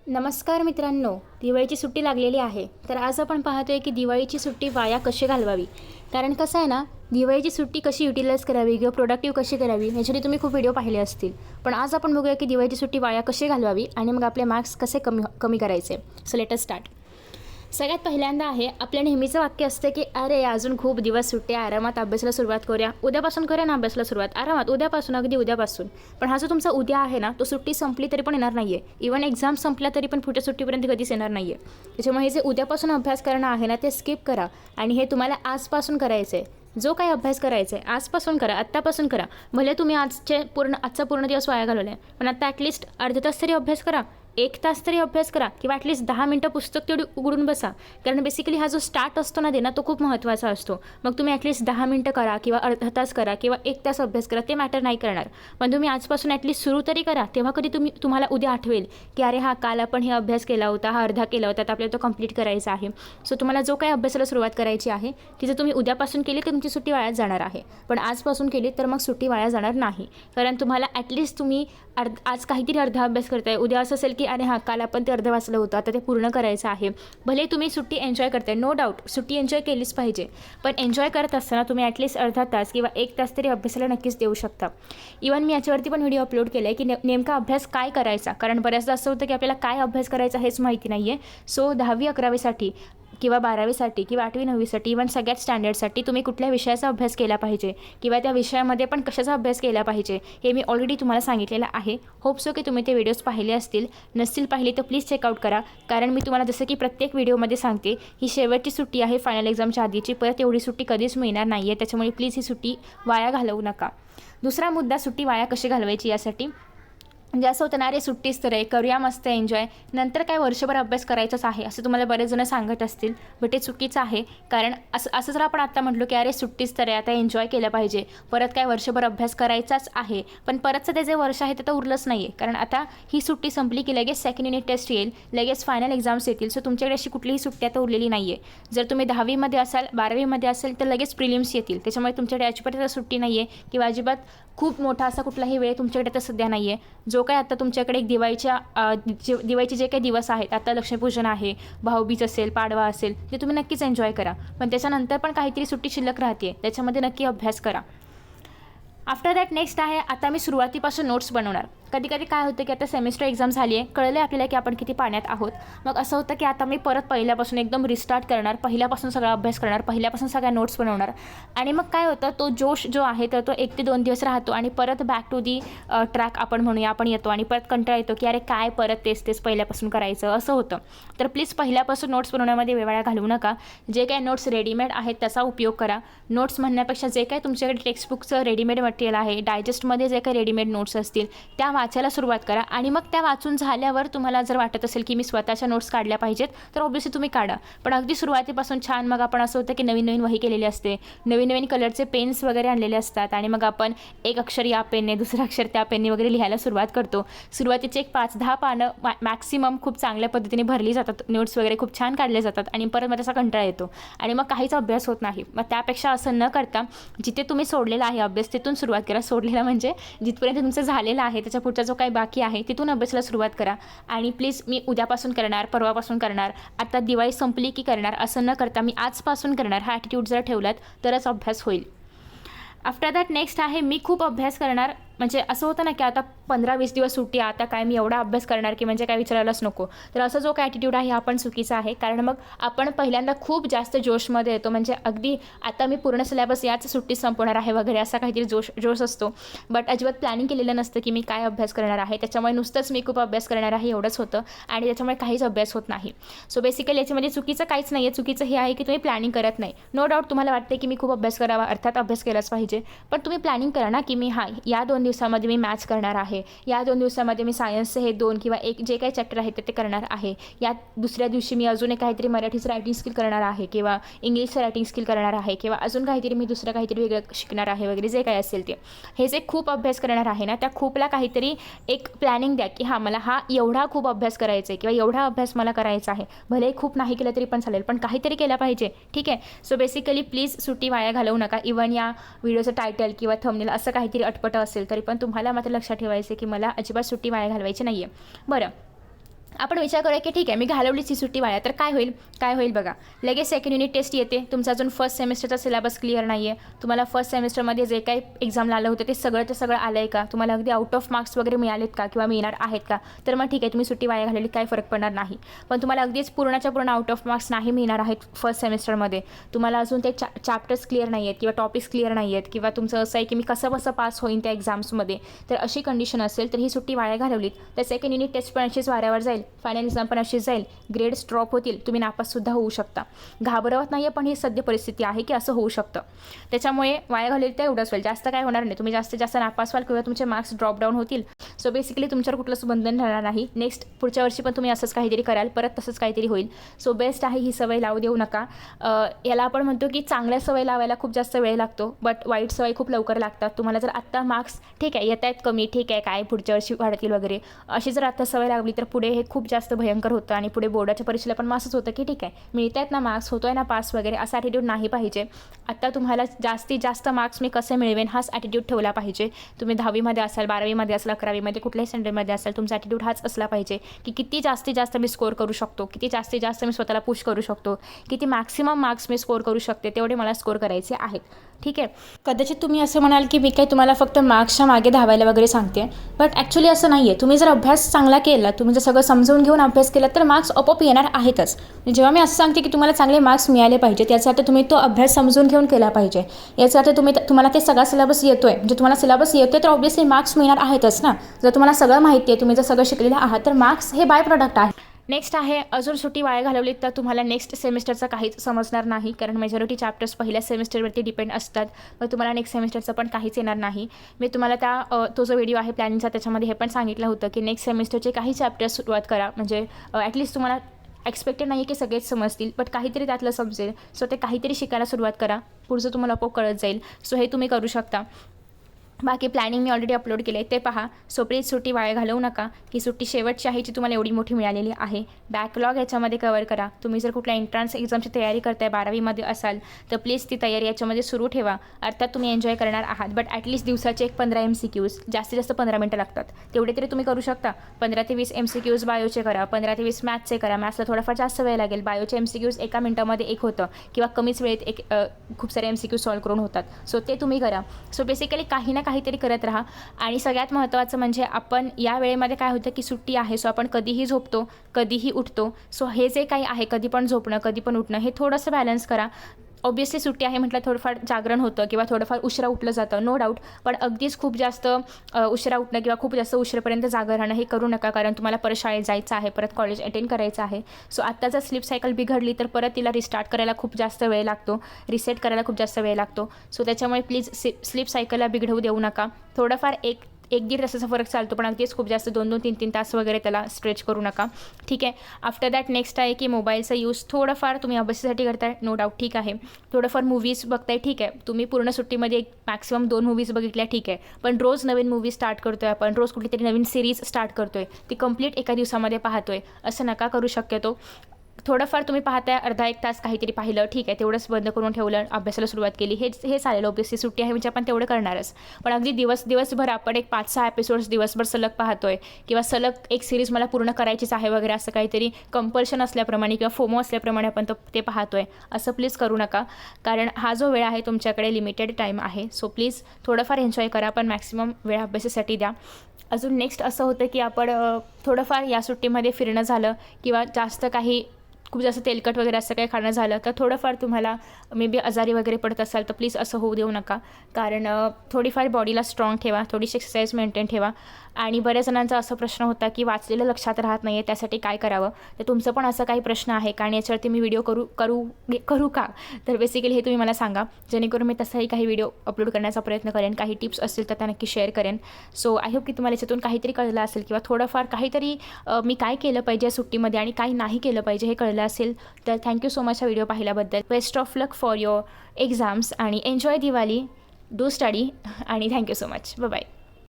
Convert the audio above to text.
नमस्कार मित्रांनो, दिवाळीची सुट्टी लागलेली आहे. तर आज आपण पाहतोय की दिवाळीची सुट्टी वाया कशी घालवावी. कारण कसं आहे ना, दिवाळीची सुट्टी कशी युटिलाइज करावी किंवा प्रोडक्टिव्ह कशी करावी ह्यासाठी तुम्ही खूप व्हिडिओ पाहिले असतील. पण आज आपण बघूया की दिवाळीची सुट्टी वाया कशी घालवावी आणि मग आपले मार्क्स कसे कमी कमी करायचे. So let us start. सगळ्यात पहिल्यांदा आहे, आपल्या नेहमीचं वाक्य असतं की अरे अजून खूप दिवस सुट्टी, आरामात अभ्यासाला सुरुवात करूया, उद्यापासून करूया ना अभ्यासाला सुरुवात, आरामात उद्यापासून, अगदी उद्यापासून. पण हा जो तुमचा उद्या आहे ना, तो सुट्टी संपली तरी पण येणार नाही आहे. इव्हन एक्झाम संपल्या तरी पण पुढच्या सुट्टीपर्यंत कधीच येणार नाही आहे. त्याच्यामुळे हे जे उद्यापासून अभ्यास करणं आहे ना, ते स्किप करा आणि हे तुम्हाला आजपासून करायचं आहे. जो काही अभ्यास करायचा आहे आजपासून करा, आत्तापासून करा. भले तुम्ही आजचा पूर्ण दिवस वाया घालवला आहे, पण आता ॲटलिस्ट अर्धा तास तरी अभ्यास करा, 1 तास तरी अभ्यास करा किंवा ॲटलिस्ट 10 मिनटं पुस्तक तेवढी उघडून बसा. कारण बेसिकली हा जो स्टार्ट असतो ना देणं, तो खूप महत्त्वाचा असतो. मग तुम्ही ॲटलिस्ट 10 मिनटं करा किंवा अर्धा तास करा किंवा 1 तास अभ्यास करा, ते मॅटर नाही करणार. पण तुम्ही आजपासून ॲटलिस्ट सुरू तरी करा. तेव्हा कधी तुम्हाला उद्या आठवेल की अरे हा काल आपण हे अभ्यास केला होता, हा अर्धा केला होता, तर आपल्याला तो कंप्लीट करायचा आहे. सो तुम्हाला जो काही अभ्यासाला सुरुवात करायची आहे ती जर तुम्ही उद्यापासून केली तर तुमची सुट्टी वाया जाणार आहे. पण आजपासून केली तर मग सुट्टी वाया जाणार नाही. कारण तुम्हाला ॲटलिस्ट तुम्ही आज काहीतरी अर्धा अभ्यास करताय, उद्या असं असेल की अरे हां काल आपण ते अर्धं वाचलं होतं, आता ते पूर्ण करायचं आहे. भले तुम्ही सुट्टी एन्जॉय करताय, नो डाऊट सुट्टी एन्जॉय केलीच पाहिजे. पण एन्जॉय करत असताना तुम्ही ॲटलिस्ट अर्धा तास किंवा 1 तास तरी अभ्यासाला नक्कीच देऊ शकता. इव्हन मी याच्यावरती पण व्हिडिओ अपलोड केला आहे की नेमका अभ्यास काय करायचा. कारण बऱ्याचदा असं होतं की आपल्याला काय अभ्यास करायचा हेच माहिती नाही आहे. सो 10वी-11वीसाठी किंवा 12वीसाठी किंवा 8वी-9वीसाठी इव्हन सगळ्यात स्टँडर्डसाठी तुम्ही कुठल्या विषयाचा अभ्यास केला पाहिजे किंवा त्या विषयामध्ये पण कशाचा अभ्यास केला पाहिजे हे मी ऑलरेडी तुम्हाला सांगितलेलं आहे. होप सो की तुम्ही ते व्हिडिओज पाहिले असतील. नसतील पाहिले तर प्लीज चेकआउट करा. कारण मी तुम्हाला जसं की प्रत्येक व्हिडिओमध्ये सांगते, ही शेवटची सुट्टी आहे फायनल एक्झामच्या आधीची. परत एवढी सुट्टी कधीच मिळणार नाही आहे. त्याच्यामुळे प्लीज ही सुट्टी वाया घालवू नका. दुसरा मुद्दा, सुट्टी वाया कशी घालवायची यासाठी. म्हणजे असं होतं ना, अरे सुट्टीच तर आहे, करूया मस्त एन्जॉय, नंतर काय वर्षभर अभ्यास करायचाच आहे असं तुम्हाला बरेच जण सांगत असतील. बट हे चुकीचं आहे. कारण असं जर आपण आत्ता म्हटलो की अरे सुट्टीच तर आहे, आता एन्जॉय केलं पाहिजे, परत काय वर्षभर अभ्यास करायचाच आहे, पण परतचं ते जे वर्ष आहे ते तर उरलंच नाही आहे. कारण आता ही सुट्टी संपली की लगेच सेकंड युनिट टेस्ट येईल, लगेच फायनल एक्झाम्स येतील. सो तुमच्याकडे अशी कुठलीही सुट्टी आता उरलेली नाही आहे. जर तुम्ही 10वीमध्ये असाल, 12वीमध्ये असेल तर लगेच प्रिलिम्स येतील. त्याच्यामुळे तुमच्याकडे अजिबात सुट्टी नाही आहे किंवा अजिबात खूप मोठा असा कुठलाही वेळ तुमच्याकडे तर सध्या नाही आहे. जो काही आता तुमच्याकडे एक दिवाळीचे जे काही दिवस आहेत, आता लक्ष्मीपूजन आहे, भाऊबीज असेल, पाडवा असेल, ते तुम्ही नक्कीच एन्जॉय करा. पण त्याच्यानंतर पण काहीतरी सुट्टी शिल्लक राहते, त्याच्यामध्ये नक्की अभ्यास करा. आफ्टर दॅट नेक्स्ट आहे, आता मी सुरुवातीपासून नोट्स बनवणार. कधी कधी काय होतं की आता सेमिस्टर एक्झाम झाली आहे, कळलं आहे आपल्याला की आपण किती पाण्यात आहोत. मग असं होतं की आता मी परत पहिल्यापासून एकदम रिस्टार्ट करणार, पहिल्यापासून सगळा अभ्यास करणार, पहिल्यापासून सगळ्या नोट्स बनवणार. आणि मग काय होतं, तो जोश जो आहे तर तो 1 ते 2 दिवस राहतो आणि परत बॅक टू दी ट्रॅक आपण येतो आणि परत कंटाळा येतो की अरे काय परत तेच पहिल्यापासून करायचं, असं होतं. तर प्लीज पहिल्यापासून नोट्स बनवण्यामध्ये वेळ घालवू नका. जे काही नोट्स रेडीमेड आहेत त्याचा उपयोग करा. नोट्स म्हणण्यापेक्षा जे काही तुमच्याकडे टेक्स्टबुकचं रेडीमेड मटेरियल आहे, डायजेस्टमध्ये जे काही रेडीमेड नोट्स असतील त्या वाचायला सुरुवात करा. आणि मग त्या वाचून झाल्यावर तुम्हाला जर वाटत असेल की मी स्वतःच्या नोट्स काढल्या पाहिजेत तर ऑब्व्हियसली तुम्ही काढा. पण अगदी सुरुवातीपासून छान मग आपण असं होतं की नवीन वही केलेली असते, नवीन कलरचे पेन्स वगैरे आणलेले असतात आणि मग आपण एक अक्षर या पेनने, दुसरं अक्षर त्या पेनने वगैरे लिहायला सुरुवात करतो. सुरुवातीचे एक 5-10 पानं मॅक्सिमम खूप चांगल्या पद्धतीने भरली जातात, नोट्स वगैरे खूप छान काढले जातात आणि परत मग त्याचा कंटाळा येतो आणि मग काहीच अभ्यास होत नाही. मग त्यापेक्षा असं न करता जिथे तुम्ही सोडलेला आहे अभ्यास तिथून सुरुवात करा. सोडलेला म्हणजे जिथपर्यंत तुमचं झालेलं आहे त्याच्या पुढचा जो काही बाकी आहे तिथून अभ्यासाला सुरुवात करा. आणि प्लीज मी उद्यापासून करणार, परवापासून करणार, आता दिवाळी संपली की करणार असं न करता मी आजपासून करणार हा ॲटिट्यूड जर ठेवलात तरच अभ्यास होईल. आफ्टर दॅट नेक्स्ट आहे, मी खूप अभ्यास करणार. म्हणजे असं होतं ना की आता 15-20 दिवस सुट्टी, आता काय मी एवढा अभ्यास करणार की म्हणजे काय विचारायलाच नको. तर असं जो काय ॲटिट्यूड आहे हा पण चुकीचा आहे. कारण मग आपण पहिल्यांदा खूप जास्त जोशमध्ये येतो, म्हणजे अगदी आता मी पूर्ण सिलेबस याच सुट्टीत संपवणार आहे वगैरे असा काहीतरी जोश असतो. बट अजिबात प्लॅनिंग केलेलं नसतं की मी काय अभ्यास करणार आहे. त्याच्यामुळे नुसतंच मी खूप अभ्यास करणार आहे एवढंच होतं आणि त्याच्यामुळे काहीच अभ्यास होत नाही. सो बेसिकली याच्यामध्ये चुकीचं काहीच नाही आहे. चुकीचं हे आहे की तुम्ही प्लॅनिंग करत नाही. नो डाऊट तुम्हाला वाटते की मी खूप अभ्यास करावा, अर्थात अभ्यास केलाच पाहिजे, पण तुम्ही प्लॅनिंग करा ना की मी या 2 दिवसामध्ये मी मॅथ्स करणार आहे, या 2 दिवसामध्ये मी सायन्सचे हे 2 किंवा 1 जे काही चॅप्टर आहे ते करणार आहे, या दुसऱ्या दिवशी मी अजून एक काहीतरी मराठीचं रायटिंग स्किल करणार आहे किंवा इंग्लिशचं रायटिंग स्किल करणार आहे किंवा अजून काहीतरी मी दुसरं काहीतरी वेगळं शिकणार आहे वगैरे जे काही असेल ते. हे जे खूप अभ्यास करणार आहे ना, त्या खूपला काहीतरी एक प्लॅनिंग द्या की मला एवढा खूप अभ्यास करायचा आहे किंवा एवढा अभ्यास मला करायचा आहे. भले खूप नाही केलं तरी पण चालेल, पण काहीतरी केलं पाहिजे. ठीक आहे. सो बेसिकली प्लीज सुट्टी वाया घालवू नका. इव्हन या व्हिडिओचं टायटल किंवा थंबनेल असं काहीतरी अटपटं असेल तरी पण तुम्हाला मात्र लक्षात ठेवायचं की मला अजिबात सुट्टी वाया घालवायची नाही आहे. बरं, आपण विचार करूया की ठीक आहे, मी घालवलीच ही सुट्टी वाया, तर काय होईल बघा. लगेच सेकंड युनिट टेस्ट येते. तुमचा अजून फर्स्ट सेमिस्टरचा सिलेबस क्लिअर नाही आहे. तुम्हाला फर्स्ट सेमिस्टरमध्ये जे काही एक्झामला आलं होतं ते सगळं आलं आहे का, तुम्हाला अगदी आउट ऑफ मार्क्स वगैरे मिळालेत का किंवा मिळणार आहेत का, तर मग ठीक आहे, तुम्ही सुट्टी वाया घालवली, काही फरक पडणार नाही. पण तुम्हाला अगदीच पूर्णच्या पूर्ण आउट ऑफ मार्क्स नाही मिळणार आहेत फर्स्ट सेमिस्टरमध्ये, तुम्हाला अजून ते चॅप्टर्स क्लिअर नाही आहेत किंवा टॉपिक्स क्लिअर नाही आहेत किंवा तुमचं असं आहे की मी कसं पास होईन त्या एक्झाम्समध्ये, तर अशी कंडिशन असेल तर ही सुट्टी वाया घालवलीत तर सेकंड युनिट टेस्ट पण अशीच वाऱ्यावर जाईल, फायनल एक्झाम पण अशीच जाईल, ग्रेड्स ड्रॉप होतील, तुम्ही नापाससुद्धा होऊ शकता. घाबरवत नाही आहे, पण ही सद्य परिस्थिती आहे की असं होऊ शकतं. त्याच्यामुळे वाया घालवली तर एवढंच होईल, जास्त काय होणार नाही. तुम्ही जास्तीत जास्त नापास व्हाल किंवा तुमचे मार्क्स ड्रॉप डाऊन होतील. सो बेसिकली तुमच्यावर कुठलंच बंधन राहणार नाही. नेक्स्ट पुढच्या वर्षी पण तुम्ही असंच काहीतरी कराल, परत तसंच काहीतरी होईल. सो बेस्ट आहे ही सवय लावू देऊ नका. याला आपण म्हणतो की चांगल्या सवय लावायला खूप जास्त वेळ लागतो, बट वाईट सवय खूप लवकर लागतात. तुम्हाला जर आत्ता मार्क्स ठीक आहे येत आहेत कमी, ठीक आहे काय पुढच्या वर्षी वाढतील वगैरे, अशी जर आत्ता सवय लागली तर पुढे हे खूप जास्त भयंकर होतं आणि पुढे बोर्डाच्या परीक्षेला पण असंच होतं की ठीक आहे मिळत आहेत ना मार्क्स, होतो आहे ना पास वगैरे, असा ॲटिट्यूड नाही पाहिजे. आत्ता तुम्हाला जास्तीत जास्त मार्क्स मी कसे मिळवेन हाच ॲटिट्यूड ठेवला पाहिजे. तुम्ही 10वीमध्ये असाल, 12वीमध्ये असाल, 11वीमध्ये कुठल्याही स्टँडर्डमध्ये असाल, तुमचा ॲटिट्यूड हाच असला पाहिजे की किती जास्तीत जास्त मी स्कोर करू शकतो, किती जास्तीत जास्त मी स्वतःला पुश करू शकतो, किती मॅक्सिमम मार्क्स मी स्कोर करू शकते, तेवढे मला स्कोर करायचे आहेत. ठीक आहे. कदाचित तुम्ही असं म्हणाल की मी काय तुम्हाला फक्त मार्क्सच्या मागे धावायला वगैरे सांगते, बट ॲक्च्युली असं नाही आहे. तुम्ही जर अभ्यास चांगला केला, तुम्ही जर सगळं समजून घेऊन अभ्यास केला तर मार्क्स आपोआप येणार आहेतच. जेव्हा मी असं सांगते की तुम्हाला चांगले मार्क्स मिळाले पाहिजेत, याचा अर्थ तुम्ही तो अभ्यास समजून घेऊन केला पाहिजे. याचा अर्थ तुम्हाला ते सगळा सिलेबस येतोय, म्हणजे तुम्हाला सिलेबस येतोय तर ऑब्व्हियसली मार्क्स मिळणार आहेतच ना. जर तुम्हाला सगळं माहिती आहे, तुम्ही जर सगळं शिकलेलं आहात, तर मार्क्स हे बाय प्रोडक्ट आहे. नेक्स्ट आहे, अजून सुट्टी वाया घालवलीत तर तुम्हाला नेक्स्ट सेमिस्टरचं काहीच समजणार नाही, कारण मेजॉरिटी चॅप्टर्स पहिल्या सेमिस्टरवरती डिपेंड असतात. मग तुम्हाला नेक्स्ट सेमिस्टरचं पण काहीच येणार नाही. मी तुम्हाला तो जो व्हिडिओ आहे प्लॅनिंगचा त्याच्यामध्ये हे पण सांगितलं होतं की नेक्स्ट सेमिस्टरचे काही चॅप्टर्स सुरुवात करा, म्हणजे ॲटलिस्ट तुम्हाला एक्सपेक्टेड नाही की सगळेच समजतील, बट काहीतरी त्यातलं समजेल. सो ते काहीतरी शिकायला सुरुवात करा, पुढचं तुम्हाला आपोआप कळत जाईल. सो हे तुम्ही करू शकता. बाकी प्लॅनिंग मी ऑलरेडी अपलोड केलं आहे, ते पहा. सो प्लीज सुट्टी वाया घालवू नका. ही सुट्टी शेवटची आहे जी तुम्हाला एवढी मोठी मिळालेली आहे. बॅकलॉग याच्यामध्ये कवर करा. तुम्ही जर कुठल्या एंट्रन्स एक्झामची तयारी करताय, 12वीमध्ये असाल तर प्लीज ती तयारी याच्यामध्ये सुरू ठेवा. अर्थात तुम्ही एन्जॉय करणार आहात, बट ॲटलीस्ट दिवसाचे 15 MCQs, जास्तीत जास्त 15 मिनटं लागतात, तेवढे तरी तुम्ही करू शकता. 15 ते 20 MCQs बायोचे करा, 15 ते 20 मॅथ्सचे करा. मॅथ्सला थोडाफार जास्त वेळ लागेल. बायोचे MCQs 1 मिनटामध्ये एक होतं किंवा कमीच वेळेत खूप सारे MCQ सॉल्व्ह करून होतात. सो ते तुम्ही करा. सो बेसिकली काही ना काहीतरी करत राहा. आणि सगळ्यात महत्त्वाचं म्हणजे आपण या वेळेमध्ये काय होतं की सुट्टी आहे, सो आपण कधीही झोपतो, कधीही उठतो. सो हे जे काही आहे, कधी पण झोपणं, कधी पण उठणं, हे थोडंसं बॅलन्स करा. ऑब्व्हियसली सुट्टी आहे म्हटलं थोडंफार जागरण होतं किंवा थोडंफार उशिरा उठलं जातं, नो डाऊट. पण अगदीच खूप जास्त उशिरा उठणं किंवा खूप जास्त उशिरापर्यंत जागं राहणं हे करू नका, कारण तुम्हाला परत शाळेत जायचं आहे, परत कॉलेज अटेंड करायचं आहे. सो आत्ता जर स्लीप सायकल बिघडली तर परत तिला रिस्टार्ट करायला खूप जास्त वेळ लागतो, रिसेट करायला खूप जास्त वेळ लागतो. सो त्याच्यामुळे प्लीज स्लीप सायकलला बिघडवू देऊ नका. थोडंफार 1-1.5 तासाचा फरक चालतो, पण अगदीच खूप जास्त 2-2, 3-3 तास वगैरे त्याला स्ट्रेच करू नका. ठीक आहे. आफ्टर दॅट नेक्स्ट आहे की मोबाईलचा यूज थोडंफार तुम्ही अभ्यासासाठी करताय, नो डाऊट, ठीक आहे. थोडंफार मूवीज बघताय, ठीक आहे. तुम्ही पूर्ण सुट्टीमध्ये मॅक्सिमम 2 मूवीज बघितल्या, ठीक आहे. पण रोज नवीन मूवी स्टार्ट करतोय आपण, रोज कुठली तरी नवीन सिरीज स्टार्ट करतोय, ती कंप्लीट एका दिवसामध्ये पाहतोय, असं नका करू शक्यतो. थोडंफार तुम्ही पाहताय, अर्धा 1 तास काहीतरी पाहिलं, ठीक आहे, तेवढंच बंद करून ठेवलं, अभ्यासाला सुरुवात केली, हे चालेल. ऑब्व्हियसली सुट्टी आहे म्हणजे आपण तेवढं करणारच. पण अगदी दिवसभर आपण 5-6 एपिसोड्स दिवसभर सलग पाहतोय किंवा सलग एक सिरीज मला पूर्ण करायचीच आहे वगैरे, असं काहीतरी कंपल्शन असल्याप्रमाणे किंवा फोमो असल्याप्रमाणे आपण ते पाहतोय, असं प्लीज करू नका. कारण हा जो वेळ आहे तुमच्याकडे लिमिटेड टाईम आहे. सो प्लीज थोडंफार एन्जॉय करा, पण मॅक्सिमम वेळ अभ्यासासाठी द्या. अजून नेक्स्ट असं होतं की आपण थोडंफार या सुट्टीमध्ये फिरणं झालं किंवा जास्त काही खूप जास्त तेलकट वगैरे असं काही खाणं झालं तर थोडंफार तुम्हाला मे बी आजारी वगैरे पडत असाल तर प्लीज असं होऊ देऊ नका. कारण थोडीफार बॉडीला स्ट्रॉंग ठेवा, थोडीशी एक्सरसाइज मेंटेन ठेवा. आणि बऱ्याच जणांचा असा प्रश्न होता की वाचलेलं लक्षात राहत नाही आहे, त्यासाठी काय करावं. तर तुमचं पण असं काही प्रश्न आहे का आणि याच्यावरती मी व्हिडिओ करू का, तर बेसिकली हे तुम्ही मला सांगा, जेणेकरून मी तसाही काही व्हिडिओ अपलोड करण्याचा प्रयत्न करेन. काही टिप्स असतील तर त्या नक्की शेअर करेन. सो आय होप की तुम्हाला याच्यातून काहीतरी कळलं असेल किंवा थोडंफार काहीतरी मी काय केलं पाहिजे सुट्टीमध्ये आणि काही नाही केलं पाहिजे हे कळलं असेल. तर थँक्यू सो मच हा व्हिडिओ पाहिल्याबद्दल. Best of luck for your exams आणि एन्जॉय दिवाळी, डू स्टडी आणि थँक्यू सो मच. बाय.